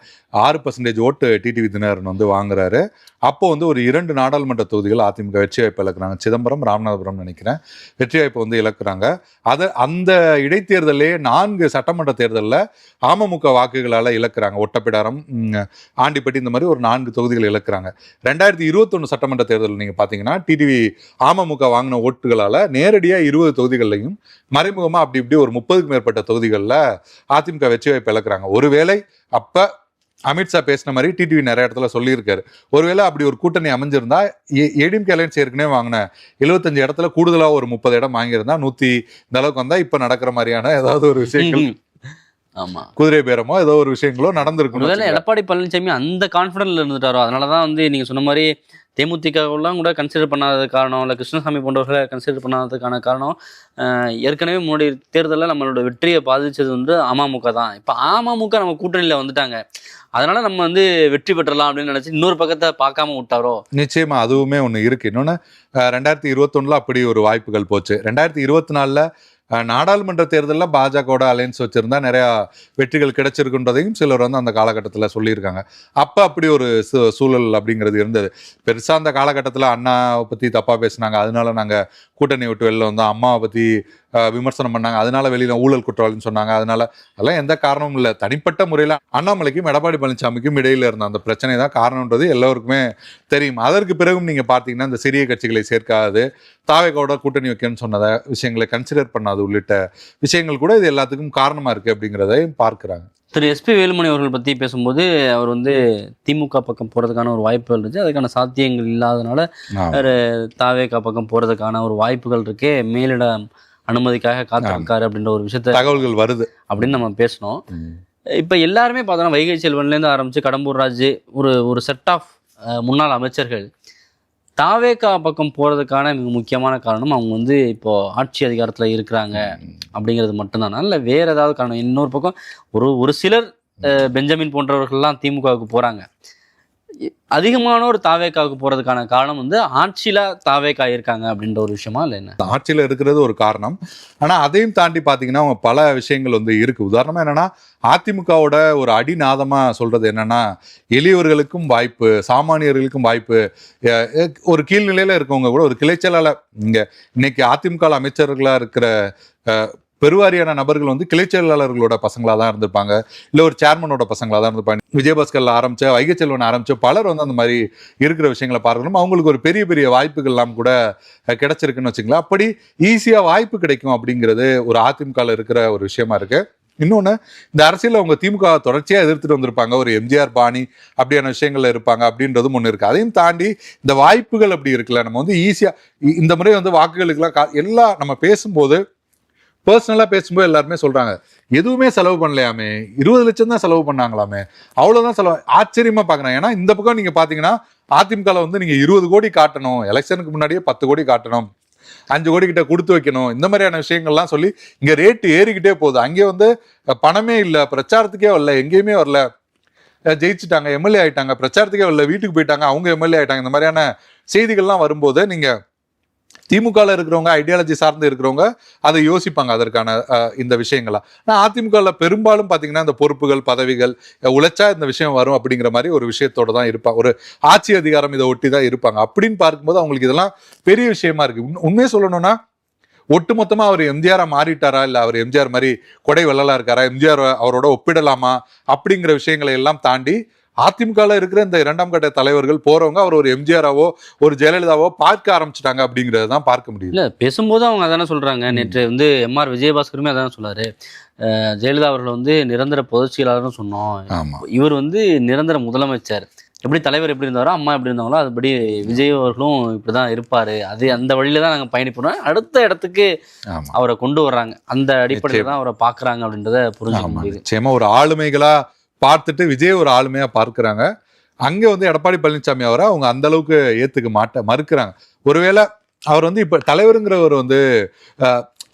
6% ஓட்டு டிடிவி தினகரன் வந்து வாங்குறாரு. அப்போ வந்து ஒரு 2 நாடாளுமன்ற தொகுதிகள் அதிமுக வெற்றி வாய்ப்பு இழக்கிறாங்க. சிதம்பரம், ராமநாதபுரம் நினைக்கிறேன் வெற்றி வாய்ப்பு வந்து இழக்கிறாங்க. அந்த இடைத்தேர்தலே 4 சட்டமன்ற தேர்தலில் அமமுக வாக்குகளால் இழக்கிறாங்க. ஒட்டப்பிடாரம், ஆண்டிப்பட்டி, இந்த மாதிரி ஒரு 4 தொகுதிகள் இழக்கிறாங்க. 2021 சட்டமன்ற தேர்தல் நீங்க பாத்தீங்கன்னா டிடிவி அமமுக வாங்கின ஓட்டுகளால நேரடியா 20 தொகுதிகள்லையும் மறைமுகமா அப்படி இப்படி ஒரு 30க்கும் மேற்பட்ட தொகுதிகளில் அதிமுக வெற்றி வாய்ப்பு இழக்கிறாங்க. ஒருவேளை அப்ப அமித்ஷா பேசின மாதிரி டிடிவி நிறைய இடத்துல சொல்லியிருக்காரு, ஒருவேளை அப்படி ஒரு கூட்டணி அமைஞ்சிருந்தா ஏடிஎம்கே அலையன்ஸ் ஏற்கனவே வாங்கின 75 இடத்துல கூடுதலா ஒரு 30 இடம் வாங்கியிருந்தா 100 இந்த அளவுக்கு வந்தா இப்ப நடக்கிற மாதிரியான ஏதாவது ஒரு விஷயங்கள், ஆமா, குதிரை பேரமோ ஏதோ ஒரு விஷயங்களோ நடந்திருக்கும். எடப்பாடி பழனிசாமி அந்த கான்பிடன்ஸ்ல இருந்துட்டாரோ, அதனாலதான் வந்து நீங்க சொன்ன மாதிரி தேமுதிகலாம் கூட கன்சிடர் பண்ணாத காரணம், இல்லை கிருஷ்ணசாமி போன்றவர்களை கன்சிடர் பண்ணாததுக்கான காரணம் ஏற்கனவே முன்னாடி தேர்தலில் நம்மளோட வெற்றியை பாதிச்சது வந்து அமமுக தான். இப்போ அமமுக நம்ம கூட்டணியில் வந்துட்டாங்க, அதனால நம்ம வந்து வெற்றி பெற்றலாம் அப்படின்னு நினைச்சு இன்னொரு பக்கத்தை பார்க்காம விட்டாரோ. நிச்சயமா அதுவுமே ஒன்று இருக்கு. இன்னொன்று 2021 அப்படி ஒரு வாய்ப்புகள் போச்சு. 2024 நாடாளுமன்ற தேர்தலில் பாஜகவோட அலையன்ஸ் வச்சிருந்தா நிறைய வெற்றிகள் கிடைச்சிருக்குன்றதையும் சிலர் வந்து அந்த காலகட்டத்தில் சொல்லியிருக்காங்க. அப்போ அப்படி ஒரு சூழல் அப்படிங்கிறது இருந்தது. பெருசாக அந்த காலகட்டத்தில் அண்ணாவை பற்றி தப்பாக பேசினாங்க, அதனால நாங்கள் கூட்டணி விட்டு வெளில வந்தோம். அம்மாவை பற்றி விமர்சனம் பண்ணாங்க, அதனால வெளியில ஊழல் குற்றவாளின்னு சொன்னாங்க. அதெல்லாம் எந்த காரணமும் இல்லை. தனிப்பட்ட முறையில் அண்ணாமலைக்கும் எடப்பாடி பழனிசாமிக்கும் இடையில இருந்த அந்த பிரச்சனை தான் காரணம்ன்றது எல்லோருக்குமே தெரியும். அதற்கு பிறகும் நீங்க பார்த்தீங்கன்னா இந்த சிறிய கட்சிகளை சேர்க்காது, தாவேகாவோட கூட்டணி வைக்கணும்னு சொன்னதை விஷயங்களை கன்சிடர் பண்ணாது உள்ளிட்ட விஷயங்கள் கூட இது எல்லாத்துக்கும் காரணமா இருக்கு அப்படிங்கிறதையும் பார்க்கிறாங்க. திரு எஸ்பி வேலுமணி அவர்கள் பற்றி பேசும்போது அவர் வந்து திமுக பக்கம் போகிறதுக்கான ஒரு வாய்ப்புகள் இருந்துச்சு, அதுக்கான சாத்தியங்கள் இல்லாதனால தாவேகா பக்கம் போகிறதுக்கான ஒரு வாய்ப்புகள் இருக்கே, மேலிட அனுமதிக்காக காத்திருக்காரு அப்படின்ற ஒரு விஷயத்த தகவல்கள் வருது அப்படின்னு நம்ம பேசணும். இப்போ எல்லாருமே பார்த்தோன்னா வைகை செல்வன்லேருந்து ஆரம்பித்து கடம்பூர் ராஜு ஒரு செட் ஆஃப் முன்னாள் அமைச்சர்கள் தாவேகா பக்கம் போகிறதுக்கான மிக முக்கியமான காரணம் அவங்க வந்து இப்போ ஆட்சி அதிகாரத்தில் இருக்கிறாங்க அப்படிங்கிறது மட்டும்தானா, இல்லை வேற ஏதாவது காரணம்? இன்னொரு பக்கம் ஒரு சிலர் பெஞ்சமின் போன்றவர்கள்லாம் திமுகவுக்கு போகிறாங்க. அதிகமானோர் தாவேக்காவுக்கு போறதுக்கான காரணம் வந்து ஆட்சியில தாவேக்கா இருக்காங்க அப்படின்ற ஒரு விஷயமா இல்லை என்ன? ஆட்சியில இருக்கிறது ஒரு காரணம். ஆனா அதையும் தாண்டி பாத்தீங்கன்னா அவங்க பல விஷயங்கள் வந்து இருக்கு. உதாரணமா என்னன்னா, அதிமுகவோட ஒரு அடிநாதமா சொல்றது என்னன்னா, எளியவர்களுக்கும் வாய்ப்பு, சாமானியர்களுக்கும் வாய்ப்பு. ஒரு கீழ்நிலையில இருக்கவங்க கூட ஒரு கிளைச்சலாளர், இங்க இன்னைக்கு அதிமுக அமைச்சர்களா இருக்கிற பெருவாரியான நபர்கள் வந்து கிளைச்செயலாளர்களோட பசங்களா தான் இருந்திருப்பாங்க, இல்ல ஒரு சேர்மனோட பசங்களா தான் இருந்திருப்பாங்க. விஜயபாஸ்கர்ல ஆரம்பிச்ச, வைகைச்செல்வன் ஆரம்பிச்ச பலர் வந்து அந்த மாதிரி இருக்கிற விஷயங்களை பார்க்கணும். அவங்களுக்கு ஒரு பெரிய பெரிய வாய்ப்புகள் எல்லாம் கூட கிடைச்சிருக்குன்னு வச்சுங்களேன். அப்படி ஈஸியா வாய்ப்பு கிடைக்கும் அப்படிங்கிறது ஒரு அதிமுகல இருக்கிற ஒரு விஷயமா இருக்கு. இன்னொன்னு, இந்த அரசியல் அவங்க திமுக தொடர்ச்சியா எதிர்த்துட்டு வந்திருப்பாங்க, ஒரு எம்ஜிஆர் பாணி அப்படியான விஷயங்கள்ல இருப்பாங்க அப்படின்றதும் ஒண்ணு இருக்கு. அதையும் தாண்டி இந்த வாய்ப்புகள் அப்படி இருக்குல்ல, நம்ம வந்து ஈஸியா இந்த முறை வந்து வாக்குகளுக்கெல்லாம் எல்லாம் நம்ம பேசும்போது, பர்சனலா பேசும்போது எல்லாருமே சொல்றாங்க, எதுவுமே செலவு பண்ணலையாமே, 20 லட்சம் தான் செலவு பண்ணாங்களாமே, அவ்வளவுதான் செலவு. ஆச்சரியமா பாக்குறாங்க. ஏன்னா இந்த பக்கம் நீங்க பாத்தீங்கன்னா அதிமுக வந்து நீங்க 20 கோடி காட்டணும், எலெக்ஷனுக்கு முன்னாடியே 10 கோடி காட்டணும், 5 கோடி கிட்ட கொடுத்து வைக்கணும், இந்த மாதிரியான விஷயங்கள்லாம் சொல்லி இங்க ரேட்டு ஏறிக்கிட்டே போகுது. அங்கே வந்து பணமே இல்லை, பிரச்சாரத்துக்கே வரல, எங்கேயுமே வரல, ஜெயிச்சுட்டாங்க, எம்எல்ஏ ஆயிட்டாங்க, பிரச்சாரத்துக்கே வரல, வீட்டுக்கு போயிட்டாங்க, அவங்க எம்எல்ஏ ஆயிட்டாங்க, இந்த மாதிரியான செய்திகள்லாம் வரும்போது நீங்க திமுகவில் இருக்கிறவங்க, ஐடியாலஜி சார்ந்து இருக்கிறவங்க அதை யோசிப்பாங்க அதற்கான இந்த விஷயங்களா. ஆனால் அதிமுகவில் பெரும்பாலும் பார்த்தீங்கன்னா இந்த பொறுப்புகள், பதவிகள், உழைச்சா இந்த விஷயம் வரும் அப்படிங்கிற மாதிரி ஒரு விஷயத்தோட தான் இருப்பாங்க, ஒரு ஆட்சி அதிகாரம் இதை ஒட்டி தான் இருப்பாங்க. அப்படின்னு பார்க்கும்போது அவங்களுக்கு இதெல்லாம் பெரிய விஷயமா இருக்கு. உண்மையை சொல்லணும்னா, ஒட்டுமொத்தமா அவர் எம்ஜிஆரா மாறிட்டாரா, இல்லை அவர் எம்ஜிஆர் மாதிரி கொடை வெள்ளலா இருக்காரா, எம்ஜிஆர் அவரோட ஒப்பிடலாமா அப்படிங்கிற விஷயங்களை எல்லாம் தாண்டி அதிமுகவில் இருக்கிற இந்த 2ஆம் கட்ட தலைவர்கள் போறவங்க அவர் ஒரு எம்ஜிஆராவோ ஒரு ஜெயலலிதாவோ பார்க்க ஆரம்பிச்சுட்டாங்க அப்படிங்கறத தான் பார்க்க முடியும். இல்ல, பேசும்போது அவங்க அதானே சொல்றாங்க. நேற்று வந்து எம்ஆர் விஜயபாஸ்கருமே அதானே சொல்லாரு, ஜெயலலிதா அவர்கள் வந்து நிரந்தர பொதுச் செயலாளர்னு சொன்னோம், இவர் வந்து நிரந்தர முதலமைச்சர், எப்படி தலைவர் எப்படி இருந்தாரோ அம்மா எப்படி இருந்தாங்களோ அதுபடி விஜய் அவர்களும் இப்படிதான் இருப்பாரு, அது அந்த வழியில தான் நாங்க பயணிப்போம், அடுத்த இடத்துக்கு அவரை கொண்டு வர்றாங்க, அந்த அடிப்படையில தான் அவரை பாக்குறாங்க அப்படின்றத புரிஞ்சுக்க முடியுது. நிச்சயமா ஒரு ஆளுமைகளா பார்த்துட்டு விஜய் ஒரு ஆளுமையா பார்க்கிறாங்க. அங்க வந்து எடப்பாடி பழனிசாமி அவரை அவங்க அந்த அளவுக்கு ஏத்துக்க மறுக்கிறாங்க. ஒருவேளை அவர் வந்து இப்ப தலைவருங்கிறவர் வந்து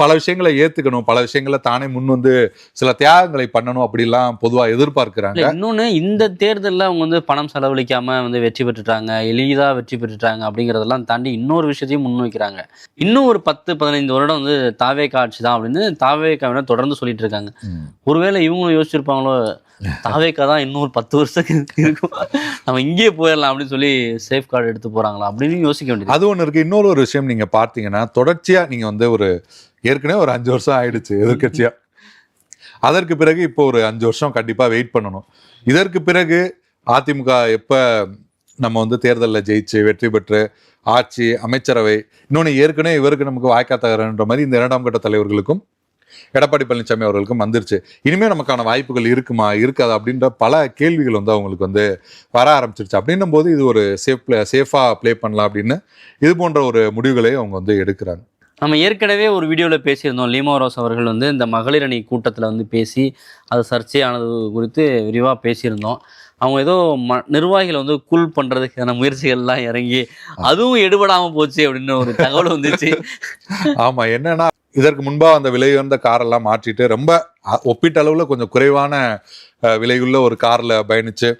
பல விஷயங்களை ஏத்துக்கணும், பல விஷயங்களை தானே முன் வந்து சில தியாகங்களை பண்ணணும் அப்படிலாம் பொதுவா எதிர்பார்க்கிறாங்க. இன்னொன்னு, இந்த தேர்தலில் அவங்க வந்து பணம் செலவழிக்காம வந்து வெற்றி பெற்றுட்டாங்க, எளிதா வெற்றி பெற்றுட்டாங்க அப்படிங்கிறதெல்லாம் தாண்டி இன்னொரு விஷயத்தையும் முன்வைக்கிறாங்க. இன்னும் ஒரு 10-15 வருடம் வந்து தாவேக்கா ஆட்சி தான் அப்படின்னு தாவேக்காவினர் தொடர்ந்து சொல்லிட்டு இருக்காங்க. ஒருவேளை இவங்களும் யோசிச்சிருப்பாங்களோ, தாவேக்கா தான் இன்னொரு 10 வருஷத்துக்கு இருக்கும், நம்ம இங்கேயே போயிடலாம் அப்படின்னு சொல்லி சேஃப் கார்டு எடுத்து போறாங்களா அப்படின்னு யோசிக்க வேண்டியது. அது ஒன்று இருக்கு. இன்னொரு ஒரு விஷயம் நீங்க பார்த்தீங்கன்னா, தொடர்ச்சியா நீங்க வந்து ஒரு ஏற்கனவே ஒரு 5 வருஷம் ஆயிடுச்சு எதிர்கட்சியா, அதற்கு பிறகு இப்போ ஒரு 5 வருஷம் கண்டிப்பா வெயிட் பண்ணணும். இதற்கு பிறகு அதிமுக எப்ப நம்ம வந்து தேர்தலில் ஜெயிச்சு வெற்றி பெற்று ஆட்சி, அமைச்சரவை, இன்னொன்று ஏற்கனவே இவருக்கு நமக்கு வாய்க்காத்தகரன்ற மாதிரி இந்த 2ஆம் கட்ட தலைவர்களுக்கும் எடப்பாடி பழனிசாமி அவர்களுக்கும் வந்துருச்சு, இனிமே நமக்கான வாய்ப்புகள் இருக்குமா இருக்காது அப்படின்ற பல கேள்விகள் வந்து அவங்களுக்கு வந்து வர ஆரம்பிச்சிருச்சு. அப்படின்னும் போது இது ஒரு சேஃபா பிளே பண்ணலாம் அப்படின்னு இது போன்ற ஒரு முடிவுகளை அவங்க வந்து எடுக்கிறாங்க. நம்ம ஏற்கனவே ஒரு வீடியோவில் பேசியிருந்தோம், லீமா ரோஸ் அவர்கள் வந்து இந்த மகளிர் அணி கூட்டத்தில் வந்து பேசி அது சர்ச்சையானது குறித்து விரிவாக பேசியிருந்தோம். அவங்க ஏதோ நிர்வாகிகளை வந்து கூல் பண்ணுறதுக்கான முயற்சிகள்லாம் இறங்கி அதுவும் எடுபடாமல் போச்சு அப்படின்னு ஒரு தகவல் வந்துச்சு. ஆமாம், என்னன்னா இதற்கு முன்பாக அந்த விலை உயர்ந்த காரெல்லாம் மாற்றிட்டு ரொம்ப ஒப்பீட்டு அளவில் கொஞ்சம் குறைவான விலையுள்ள ஒரு காரில் பயணிச்சு,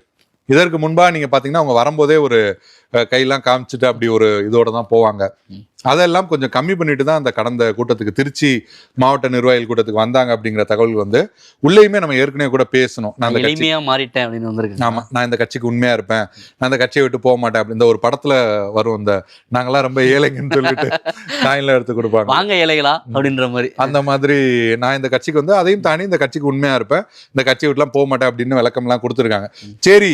இதற்கு முன்பாக நீங்கள் பார்த்தீங்கன்னா அவங்க வரும்போதே ஒரு கையெல்லாம் காமிச்சிட்டு அப்படி ஒரு இதோட தான் போவாங்க. அதெல்லாம் கொஞ்சம் கம்மி பண்ணிட்டு தான் அந்த கடந்த கூட்டத்துக்கு, திருச்சி மாவட்ட நிர்வாகிகள் கூட்டத்துக்கு வந்தாங்க அப்படிங்கிற தகவல் வந்து உள்ளேயுமே நம்ம ஏற்கனவே கூட பேசணும். நான் எளிமையா மாறிட்டேன் அப்படின்னு வந்திருக்கு. ஆமா, நான் இந்த கட்சிக்கு உண்மையா இருப்பேன், நான் இந்த கட்சியை விட்டு போக மாட்டேன் அப்படி இந்த ஒரு படத்துல வரும், இந்த நாங்கெல்லாம் ரொம்ப ஏழைங்கன்னு சொல்லிட்டு காயின்லாம் எடுத்து கொடுப்பாங்க, வாங்க ஏழைகளா அப்படின்ற மாதிரி. அந்த மாதிரி நான் இந்த கட்சிக்கு வந்து அதையும் தாண்டி இந்த கட்சிக்கு உண்மையா இருப்பேன், இந்த கட்சியை விட்டுலாம் போக மாட்டேன் அப்படின்னு விளக்கம்லாம் கொடுத்துருக்காங்க. சரி,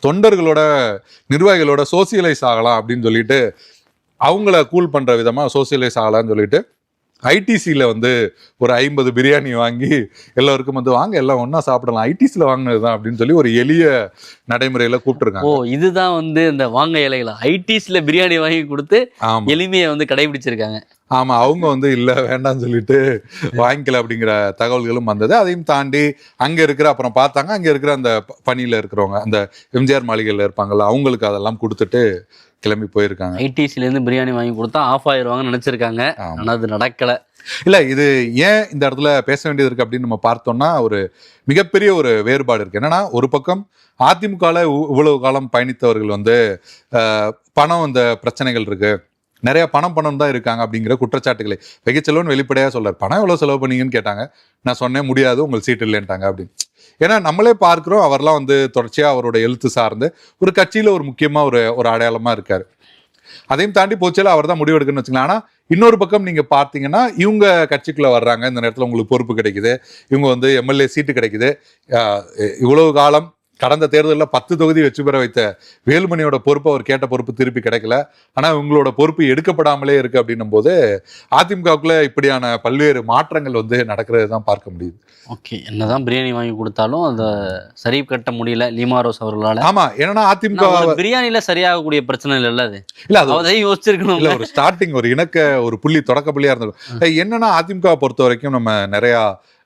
தொண்டர்களோட நிர்வாகிகளோட சோசியலைஸ் ஆகலாம் அப்படின்னு சொல்லிட்டு அவங்கள கூல் பண்ற விதமா சோசியலைஸ் ஆகலாம்னு சொல்லிட்டு ஐடிசியில் வந்து ஒரு 50 பிரியாணி வாங்கி எல்லோருக்கும் வந்து வாங்க எல்லாம் ஒன்றா சாப்பிடலாம், ஐடிசியில் வாங்கினது தான் அப்படின்னு சொல்லி ஒரு எளிய நடைமுறையில் கூப்பிட்டுருக்காங்க. ஓ, இதுதான் வந்து இந்த வாங்க இலைகளா, ஐடிசியில் பிரியாணி வாங்கி கொடுத்து எளிமையை வந்து கடைபிடிச்சிருக்காங்க. ஆமாம், அவங்க வந்து இல்லை வேண்டாம்னு சொல்லிட்டு வாங்கிக்கல அப்படிங்கிற தகவல்களும் வந்தது. அதையும் தாண்டி அங்கே இருக்கிற அப்புறம் பார்த்தாங்க, அங்கே இருக்கிற அந்த பணியில் இருக்கிறவங்க, அந்த எம்ஜிஆர் மாளிகையில் இருப்பாங்கல்ல, அவங்களுக்கு அதெல்லாம் கொடுத்துட்டு கிளம்பி போயிருக்காங்க. ஐடிசில இருந்து பிரியாணி வாங்கி கொடுத்தா ஆஃப் ஆயிருவாங்கன்னு நினைச்சிருக்காங்க. ஆனா அது நடக்கல. இல்ல இது ஏன் இந்த இடத்துல பேச வேண்டியது இருக்கு அப்படின்னு நம்ம பார்த்தோம்னா ஒரு மிகப்பெரிய ஒரு வேறுபாடு இருக்கு. என்னன்னா ஒரு பக்கம் அதிமுகல இவ்வளவு காலம் பயணித்தவர்கள் வந்து பணம் இந்த பிரச்சனைகள் இருக்கு, நிறைய பணம் தான் இருக்காங்க அப்படிங்கிற குற்றச்சாட்டுகளை வெகுச்செல்வன் வெளிப்படையா சொல்றாரு. பணம் எவ்வளவு செலவு பண்ணீங்கன்னு கேட்டாங்க. நான் சொன்னேன் முடியாது, உங்களுக்கு சீட் இல்லைன்ட்டாங்க அப்படின்னு. ஏன்னா நம்மளே பார்க்கிறோம், அவர்லாம் வந்து தொடர்ச்சியா அவரோட எழுத்து சார்ந்து ஒரு கட்சியில ஒரு முக்கியமா ஒரு அடையாளமா இருக்காரு. அதையும் தாண்டி போச்சால அவர் தான் முடிவு எடுக்கணும்னு வச்சுக்கலாம். ஆனா இன்னொரு பக்கம் நீங்க பார்த்தீங்கன்னா இவங்க கட்சிக்குள்ள வர்றாங்க, இந்த நேரத்தில் உங்களுக்கு பொறுப்பு கிடைக்குது, இவங்க வந்து எம்எல்ஏ சீட்டு கிடைக்குது. இவ்வளவு காலம் கடந்த தேர்தலில் 10 தொகுதி வெற்றி பெற வைத்த வேலுமணியோட பொறுப்பு, அவர் கேட்ட பொறுப்பு திருப்பி கிடைக்கல. ஆனா இவங்களோட பொறுப்பு எடுக்கப்படாமலே இருக்கு அப்படின்னும் போது அதிமுகவுக்குள்ள இப்படியான பல்வேறு மாற்றங்கள் வந்து நடக்கிறது தான் பார்க்க முடியுது. ஓகே, என்னதான் பிரியாணி வாங்கி கொடுத்தாலும் அந்த சரி கட்ட முடியல லீமா ரோஸ் அவர்களால. ஆமா, ஏன்னா அதிமுக பிரியாணில சரியாகக்கூடிய பிரச்சனை இல்ல அது. இல்ல அது அதையும் யோசிச்சிருக்கணும். இல்ல ஒரு ஸ்டார்டிங் ஒரு புள்ளி தொடக்க புள்ளியா இருந்தது. என்னன்னா அதிமுக பொறுத்த வரைக்கும் நம்ம நிறைய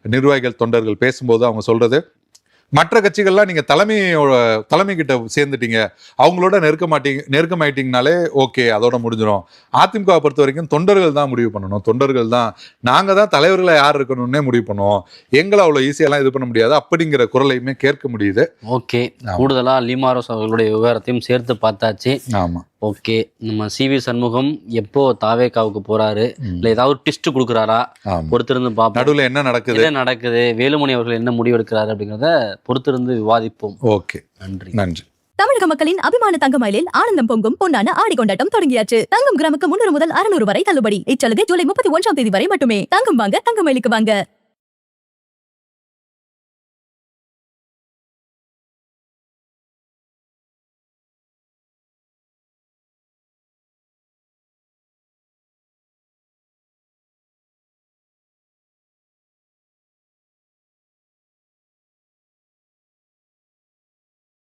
நிர்வாகிகள் தொண்டர்கள் பேசும்போது அவங்க சொல்றது, மற்ற கட்சிகள்லாம் நீங்க தலைமை கிட்ட சேர்ந்துட்டீங்க, அவங்களோட நெருக்கமாயிட்டீங்கனாலே ஓகே, அதோட முடிஞ்சிடும். அதிமுக பொறுத்த வரைக்கும் தொண்டர்கள் தான் முடிவு பண்ணணும், தொண்டர்கள் தான், நாங்க தான் தலைவர்களை யார் இருக்கணும்னே முடிவு பண்ணுவோம், எங்களை அவ்வளவு ஈஸியெல்லாம் இது பண்ண முடியாது அப்படிங்கிற குரலையுமே கேட்க முடியுது. ஓகே, கூடுதலா லீமா ரோஸ் அவர்களுடைய விவகாரத்தையும் சேர்த்து பார்த்தாச்சு. ஆமா, ஓகே. நம்ம சிவி சண்முகம் எப்போ தாவேகாவுக்கு போறாரு, இல்ல ஏதாவது ட்விஸ்ட் கொடுக்குறாரா, பொறுத்திருந்து பார்ப்போம். நடுவில் என்ன நடக்குது, வேலுமணி அவர்கள் என்ன முடிவு எடுக்கிறாரு அப்படிங்கிறத பொறுத்திருந்து விவாதிப்போம். ஓகே, நன்றி. தமிழக மக்களின் அபிமான தங்கமயிலில் ஆனந்தம் பொங்கும் பொன்னான ஆடி கொண்டாட்டம் தொடங்கியாச்சு. தங்கம் கிராமுக்கு 300 முதல் 600 வரை தள்ளுபடி. இச்சலுகை ஜூலை 31 வரை மட்டுமே. தங்கம் வாங்க, தங்கமயிலுக்கு வாங்க.